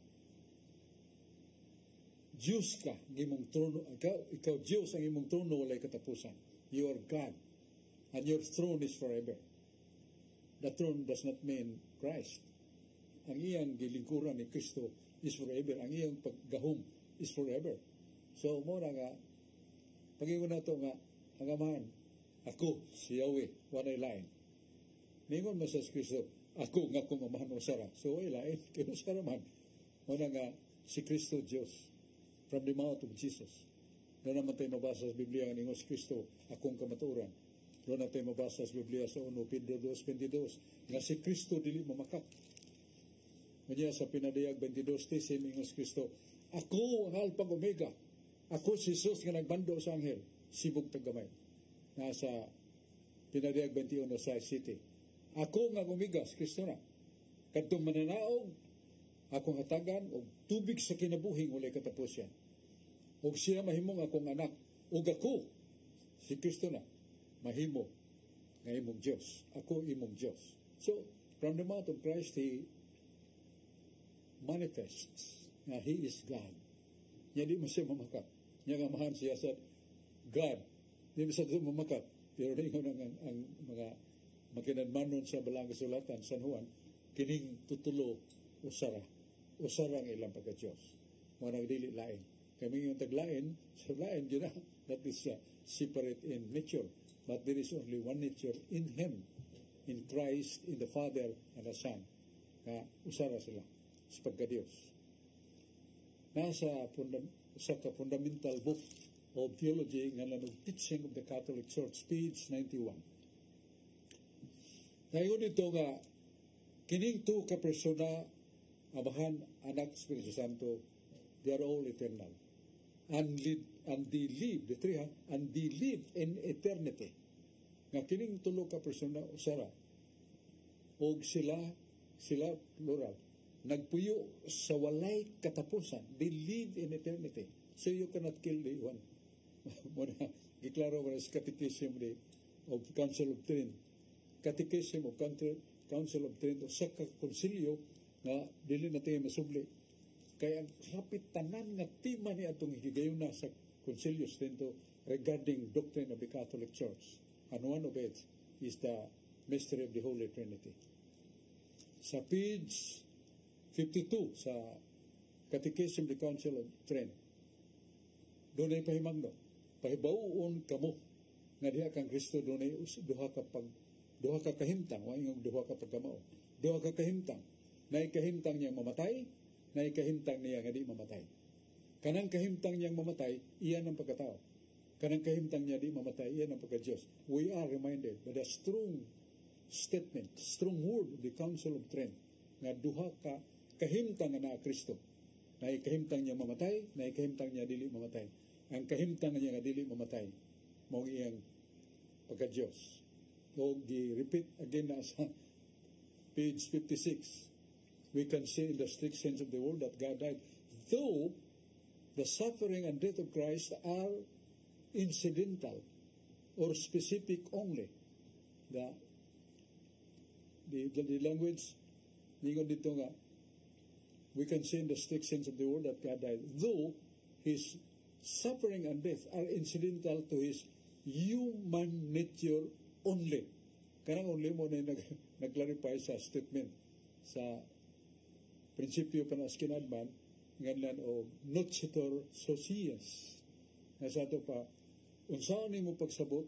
[SPEAKER 2] Diyos ka, ang imong trono, ikaw Diyos ang imong trono walay katapusan. You are God, and your throne is forever. The throne does not mean Christ. Ang iyang gilingkuran ni Kristo is forever. Ang iyang paggahom is forever. So, mo na nga, pag-iwan na ito nga, ang amahan, ako, si Yahweh, wanay lain. Ningon mo sa Kristo, ako nga kung amahan mo Sara. So, ay lain, kaya mo Sara man. Mo na nga, si Kristo Diyos, from the mouth of Jesus. Doon naman tayo mabasa sa Biblia ng Ingos Kristo, akong kamaturan. Doon naman tayo mabasa sa Biblia sa 1 Pedro 2:22, nga si Kristo dili mamakak. Kanya sa pinadayag 22:10, Ingos Kristo, ako ang Alpha Omega. Ako si Jesus nga nagbando sa anghel, sibog tagamay. Nasa pinadayag 21 sa city. Ako nga Omega, si Kristo na. Kadtong mananaog, akong hatagan, o tubig sa kinabuhing walay katapos yan. O siya mahimong akong anak, o ako, si Kristo na, mahimo nga imong Diyos. Ako imong Diyos. So, from the mouth of Christ, He manifests na He is God. Niya di mo siya mamakat. Niya nga mahan siya sa God. Di mo siya mamakat. Pero ringon ang mga makinanmanon sa Balang Kasulatan, San Juan, kining tutulo usara ang ilang pagka-Diyos. Mga dili lain. Kami yung taglain, sa lain, yun na, that is separate in nature. But there is only one nature in Him, in Christ, in the Father, and the Son. Na usara sila sa pagka-Diyos. Nasa fundamental book of theology nga ng Teaching of the Catholic Church, page 91. Ngayon ito nga, kining to ka persona, Amahan, Anak, Espiritu Santo, they are all eternal. And they live, the three, and they live in eternity. Nga kining tulo ka persona, usara, o sila, plural, nagpuyo sa walay katapusan. They live in eternity. So you cannot kill the one. Muna, giklaro mo na sa Catechism of Council of Trent. Catechism of Council of Trent, o sa konsilyo, nga dili na tayo masubli. Kaya hapit tanan nga tema ni atong higayon na sa Concilio Trento regarding doctrine of the Catholic Church. And one of it is the mystery of the Holy Trinity. Sa page 52 sa Catechism of the Council of Trent, doon ay pahimangno. Pahibawon kamo nga diha kang Kristo doon ay duha ka kahimtang, wa ingong duha ka pagkamao. Duha ka kahimtang. Na ikahimtang niyang mamatay, na ikahimtang niya nga di mamatay. Kanang kahimtang niyang mamatay, iyan ang pagkatao. Kanang kahimtang niya di mamatay, iyan ang pagka-Diyos. We are reminded by the strong statement, strong word of the Council of Trent, nga duha ka kahimtang na Kristo. Na ikahimtang niya mamatay, na ikahimtang niya dili mamatay. Ang kahimtang niya nga dili mamatay, mong iyang pagka-Diyos. O gi-repeat again na sa page 56. We can say in the strict sense of the word that God died, though the suffering and death of Christ are incidental or specific only. The language, ningon dito nga, we can say in the strict sense of the word that God died, though His suffering and death are incidental to His human nature only. Karang only mo na nag-clarify sa statement sa prinsipyo pa na skinadman, nganlan o nocitor socias. Nasa ito pa, unsaon ni mo pagsabot,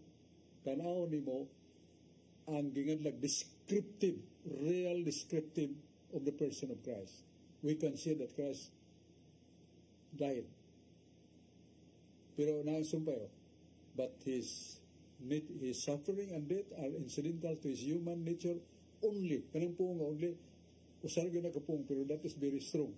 [SPEAKER 2] tanaw ni mo ang ginganlag descriptive, real descriptive of the person of Christ. We can say that Christ died. Pero naasumpayo, but His suffering and death are incidental to His human nature only. Kanang po nga only, usar gyud na kapong, pero that is very strong.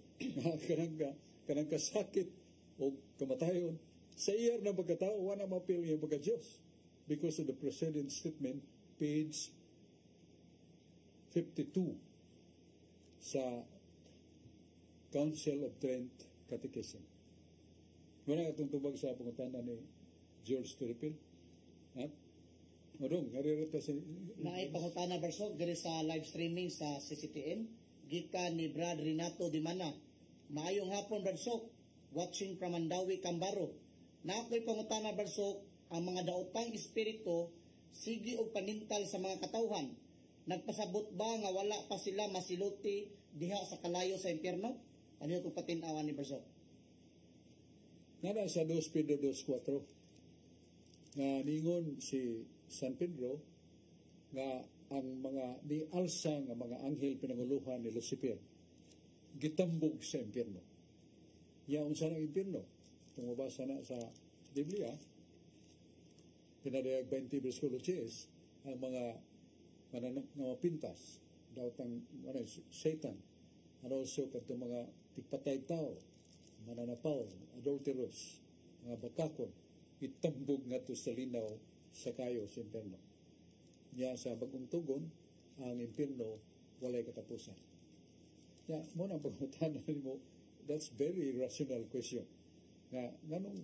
[SPEAKER 2] kanang kasakit o kamatayon sa iyar na pagkatao, wala mapil yung pagka-Diyos because of the preceding statement, page 52 sa Council of Trent Catechism. Wala itong tubag sa pangutanan ni George Turipil. At Madong, naririta si...
[SPEAKER 9] Naay pangutana verso, diri sa live streaming sa CCTN, gikan ni Brad Renato Dimana. Maayong hapon, Brad Sok. watching from Mandawi, Cambaro. Na ako'y pangutana barsok, ang mga daotang espiritu, sige og panintal sa mga katawhan. Nagpasabot ba nga wala pa sila masiluti diha sa kalayo sa impyerno? Ano yung patinawan ni barsok?
[SPEAKER 2] Nana sa 2 Pedro 2:4 nga ningon si San Pedro nga ang mga nialsa nga mga anghel pinanguluhan ni Lucifer gitambog sa impyerno. Yaon sa ng impyerno. Kung mabasa na sa Biblia, pinadayag 20 versikulo 10, ang mga pintas, daw tang Satan, and also katong mga tigpatay tao, mananapaw, adulterous, mga bakakon, itambog nga to sa linaw sa kayo sa impyerno. Niya sa bagong tugon, ang impyerno walay katapusan. Ya, mo nang pagmutanan mo, that's very rational question. Nga, ganong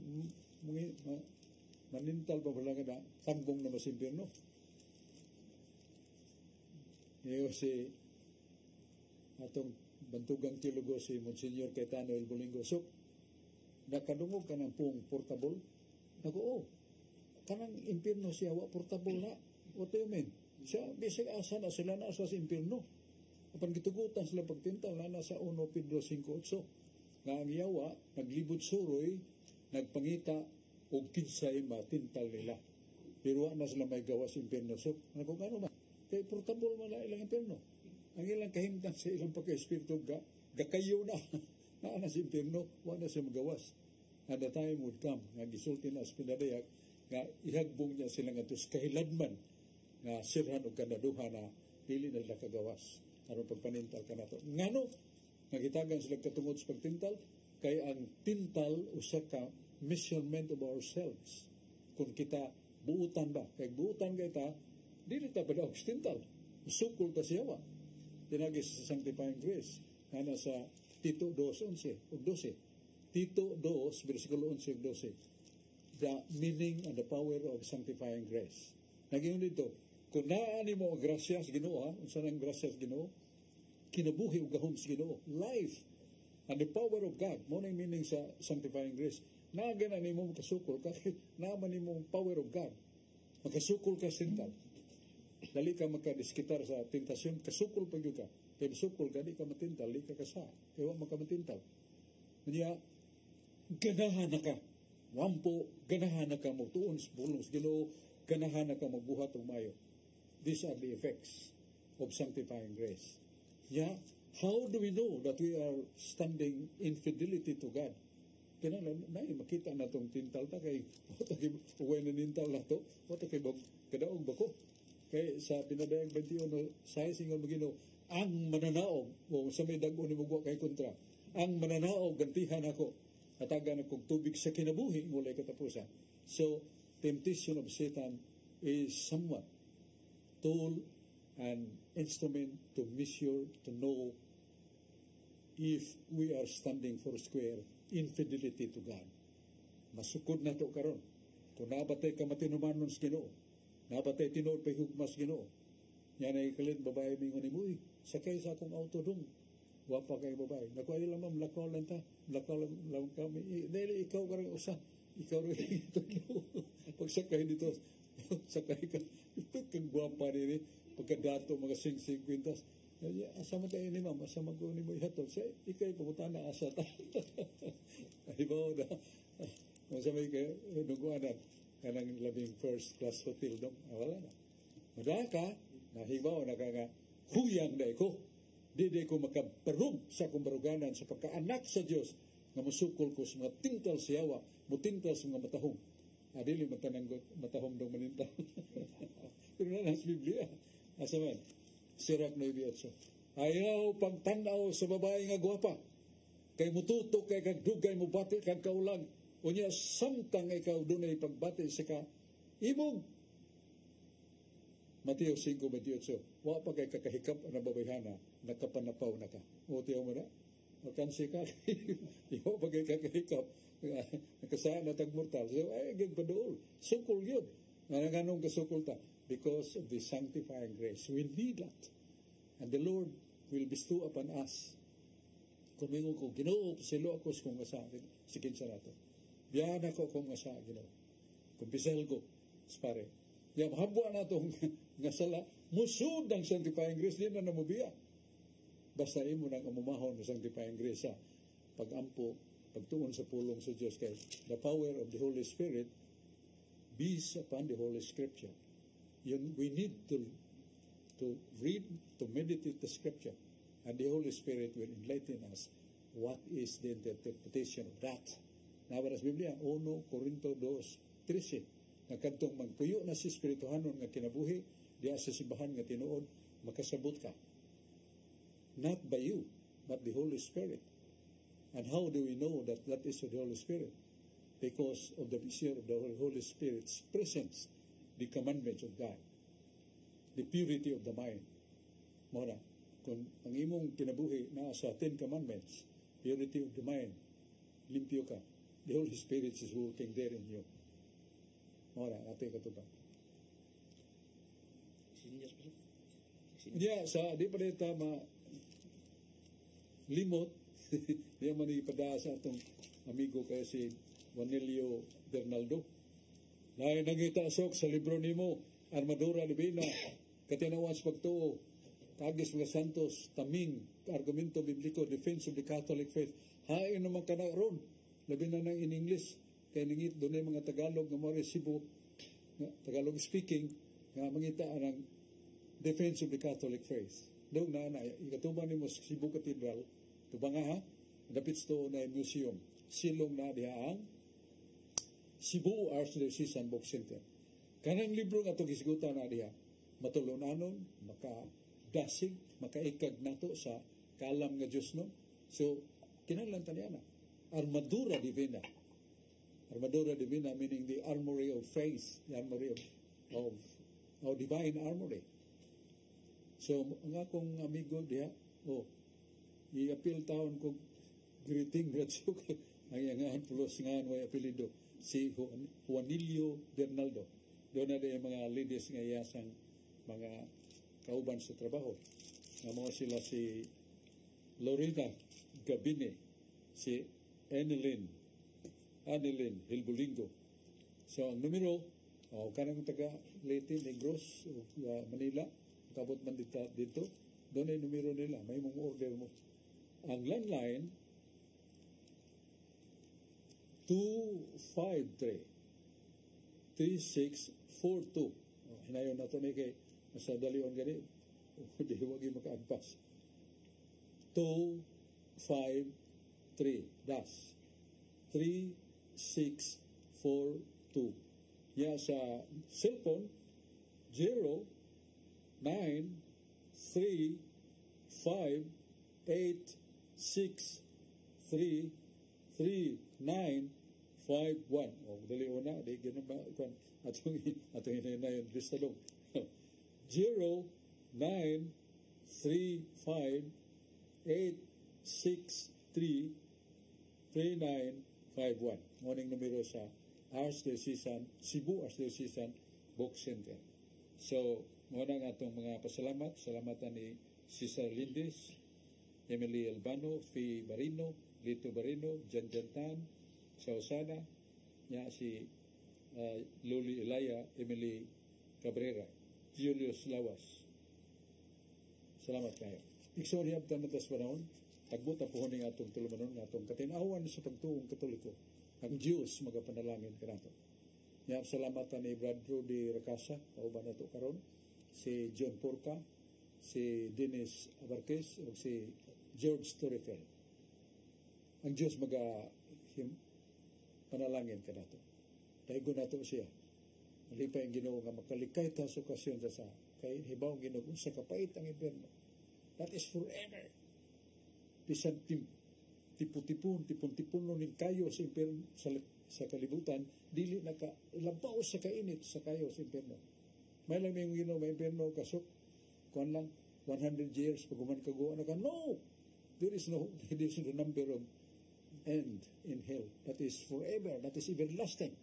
[SPEAKER 2] manintal pa pala nga na tambong na mas impyerno. Ngayon si atong bantugang teologo si Monsignor Caetano El Bolingo. So, nakadungog ka ng pong portable? Naku, kanang impyerno siya, wa portable na. What do you mean? Siya, bisag asa na sila na sa impyerno. Kapag gitugutan sila pagtintal na nasa 1 Pedro 5:8 nga ang yawa, naglibot suroy, nagpangita o kinsay matintal nila. Pero na sila may gawas impyerno. So, kung ano man, kay portable man na ilang impyerno. Ang ilang kahimtang sa ilang pagka-espiritu gakayo na na sa impyerno, wala na siya magawas. And the time would come, nga gisulti na sa pinadayak, nga ihagbong niya sila nga tos kahiladman nga sirhan o kanaduha na pili na nila kagawas. Ano pagpanintal ka na to. Ngano, nagitagan sila katungod sa pagtintal, kay ang tintal usa ka measurement of ourselves. Kung kita buutan ba, kay buutan ka ita, dili ta ba daw tintal. Sukol ta siya ba? Tinagis sa sanctifying grace. Nga sa Tito 2:11 o 12. Tito 2, versikulo 11 o 12. The meaning and the power of sanctifying grace. Naging dito, kung naani mo ang grasya sa Ginoo, unsa nang grasya sa Ginoo? Kinabuhi og gahom sa Ginoo, life and the power of God. Mo nang meaning sa sanctifying grace. Naagana nimo makasukol ka, naman nimo power of God. Makasukol ka sintal. Dali ka makadiskitar sa tentasyon, kasukol pa gyud ka. Kay sukol ka di ka matintal, di ka kasa. Kay wa makatintal. Kanya ganahan na ka. Wampo, ganahan na ka mo tuon sa bulong sa Ginoo, ganahan na ka magbuhat og mayo. These are the effects of sanctifying grace. Yeah, how do we know that we are standing in fidelity to God? Kinahanglan na makita na tong tintal ta kay uway na nintal na to, o ta kay kadaog ba ko? Kay sa pinadayag 21 sa singon mo Ginoo, ang mananaog o sa may dag-o ni mugwa kay kontra. Ang mananaog gantihan ako. Hatagan akong tubig sa kinabuhi walay katapusan. So, temptation of Satan is somewhat tool and instrument to measure, to know if we are standing for square in fidelity to God. Masukod na to karon. Kung nabatay ka matinumanon sa Ginoo, nabatay tinuod pa hugmas Ginoo. Yan ay kalit babae mingon ni Uy, sakay sa akong auto dong. Wapa kay babae. Naku ay lamang lakaw lang ta. Lakaw lang kami. Dahil ikaw karang usa. Ikaw rin ito. Pagsakay dito, sakay ka. Ito kang guwapa rin. Pagkadato mga 5 kwintas. Asa mo tayo ni ma'am? Asa mo ko ni mo ihatol? Say, ikay pumunta na asa ta. Halimbawa na. Masa may kayo, nungguanan. Kanang labing first class hotel dong. Wala na. Madaka, nahibaw na ka nga, huyang na ko. Di ko makabarog sa akong baruganan sa pagkaanak sa Diyos nga masukol ko sa mga tintal siyawa, mutintal sa mga matahong. Adili matahong dong manintal. Pero na sa Biblia. Asa man? Sirak 9:8. Ayaw pagtanaw sa babae nga gwapa. Kay mututo kay kag dugay mo bati kag kaulang. Unya samtang ikaw dunay pagbati sa ka imong. Mateo 5:28. Wa pa kay kakahikap ang babayhana, nakapanapaw na ka. O tiyo mo na? Makansi ka. Iwa pa kay kakahikap. Nakasaan na tagmortal. So, ay, agad pa doon. Sukol yun. Ganong kasukol ta. Because of the sanctifying grace. We need that. And the Lord will bestow upon us Kung mingon ko, Ginoo, pasilo ako sa kong asa, si kinsa nato. Biyahan ako kong asa, Ginoo. Kung pisal ko, pare. Ya, mahabwa na itong nga sala, musud ang sanctifying grace, di na namubiya. Basta imo nang umumahon ng sanctifying grace sa pag-ampo, pagtuon sa pulong sa Diyos kay the power of the Holy Spirit based upon the Holy Scripture. We need to read, to meditate the Scripture, and the Holy Spirit will enlighten us what is the interpretation of that. Nawaras Biblia, 1 Corinto 2:13. Nagkantong magpuyo na si Espirituhanon nga kinabuhi, diya sa simbahan nga tinuod, makasabot ka. Not by you, but the Holy Spirit. And how do we know that that is the Holy Spirit? Because of the vision of the Holy Spirit's presence, the commandments of God, the purity of the mind. Mora, kung ang imong kinabuhi na sa 10 commandments, purity of the mind, limpyo ka. The Holy Spirit is working there in you. Mora, ate katubang. Yeah, sa di pa dito limot, di man ipada sa atong amigo kaya si Juanilio Bernaldo. Lain nangita sok sa libro nimo, Armadura Divina, katinawan sa pagtuo, Tagis mga Santos, Taming, Argumento Bibliko, Defense of the Catholic Faith. Hain naman ka na ron, labi na nang in English, kaya ningit doon ay mga Tagalog na mga resibo, Tagalog speaking, nga mangita ng Defense of the Catholic Faith. Doon na, ikatuban ni mo sa Cebu Cathedral, tubang ha, dapit ito na museum, silong na diha ang Cebu Archdiocese Book Center. Kanang libro nga itong isgutan na diha, matulunanon, makadasig, makaikag nato sa kalam nga Diyos no. So, kinahanglan taniya na, Armadura Divina. Armadura Divina meaning the armory of faith, the armory of divine armory. So, ang akong amigo diha, i-appeal taon kong greeting bratsuk, ang yangahan pulos nga may apelido, si Juanilio Bernaldo. Doon na yung mga ladies nga yasang mga kauban sa trabaho. Nga mga sila si Lorena Gabine, si Annelyn Hilbulingo. So, ang numero, kanang taga Leyte, Negros, Manila, kabot man dito, doon ay numero nila, may mong order mo. Ang landline, 253-3642. Hinayon na ito na kay nasa dalion gani, hindi huwag yung maka-advance. 253-3642. Ya sa cellphone, 093586333951. Dali una, di ganun ba? Atong hinayon, listalong. 093586333951. Morning numero sa Cebu Archdiocese Book Center. So, muna nga itong mga pasalamat. Salamatan ni Cesar Lindes, Emily Albano, Fee Barino, Lito Barino, Jan Jantan, Sausana, niya si Luli Elaya, Emily Cabrera, Julius Lawas. Salamat kayo. Ikson hiyab tamatas panahon, tagbot ang puhuning atong tulumanon, atong katinawan sa pagtuong Katoliko. Ang Diyos magapanalangin ka nato. Hiyab salamatan ni Brad Rudy Racasa, kauban nato karon, si John Porca, si Dennis Abarquez, o si George Torrefel. Ang Diyos panalangin ka nato. Daigo nato siya. Malipay ang Ginoo nga makalikay ta sa okasyon sa kay hibaw Ginoo sa kapait ang impierno. That is forever. Bisan tipon-tipon ning kayo sa impierno sa kalibutan, dili naka-lampaw sa kainit sa kayo sa impierno. May lang yung Ginoo may impierno kasok kuan lang 100 years paguman kaguan na ka. No! There is no number of end in hell. That is forever. That is everlasting.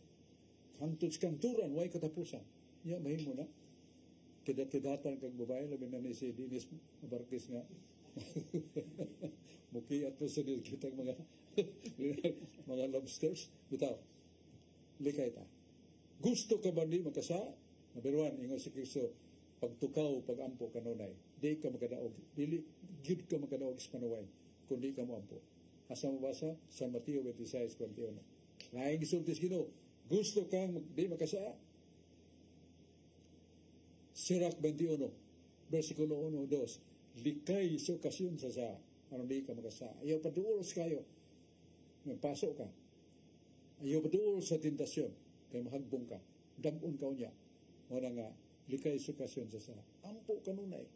[SPEAKER 2] Hangtod sa kanturan, way katapusan. Mahimo na. Kidat-kidatan kang babae, labi na ni si Dennis Abarquez nga, Mukiat po sa nil kitang mga mga lobsters. Bitaw, likay ta. Gusto ka ba di magkasa? Number one, ingon si Kristo, pagtukaw, pagampo kanunay. Di ka magkadaog. Dili, gid ka magkadaog sa panuway. Kung di ka mo ampo. Asa mo basa? San Mateo 26:41. Laing gisultis gino, gusto kang di magkasa? Sirak 21, versikulo 1, 2. Likay sa okasyon sa ano di ka magkasa. Ayaw paduulos kayo. Pasok ka. Ayaw paduol sa tentasyon. Kaya mahagbong ka. Dampon ka niya. Wala nga, likay sa okasyon sa ampo kanunay.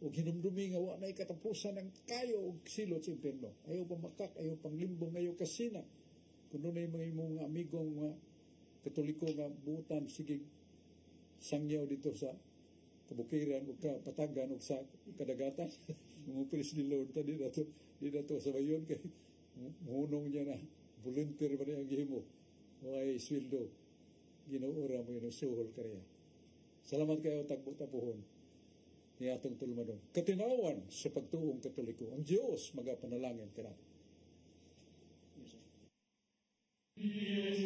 [SPEAKER 2] O hinumdumi nga wanay katapusan ng kayo o silot sa impyerno. Ayaw pamakak, ayaw panglimbong, ayaw kasina. Kung nunay mga amigong mga Katoliko nga buutan, sige, sangyaw dito sa kabukiran o kapatagan o sa kadagatan. Umupilis ni Lord ta, di na to sa bayon kay hunong niya na volunteer ba niya ang gihimo. Ay sweldo. Ginuura mo yun, suhol ka niya. Salamat kayo tagbo-tapuhon ni atong tulmadon. Katinawan sa pagtuong Katoliko. Ang Diyos magapanalangin ka na. Yes,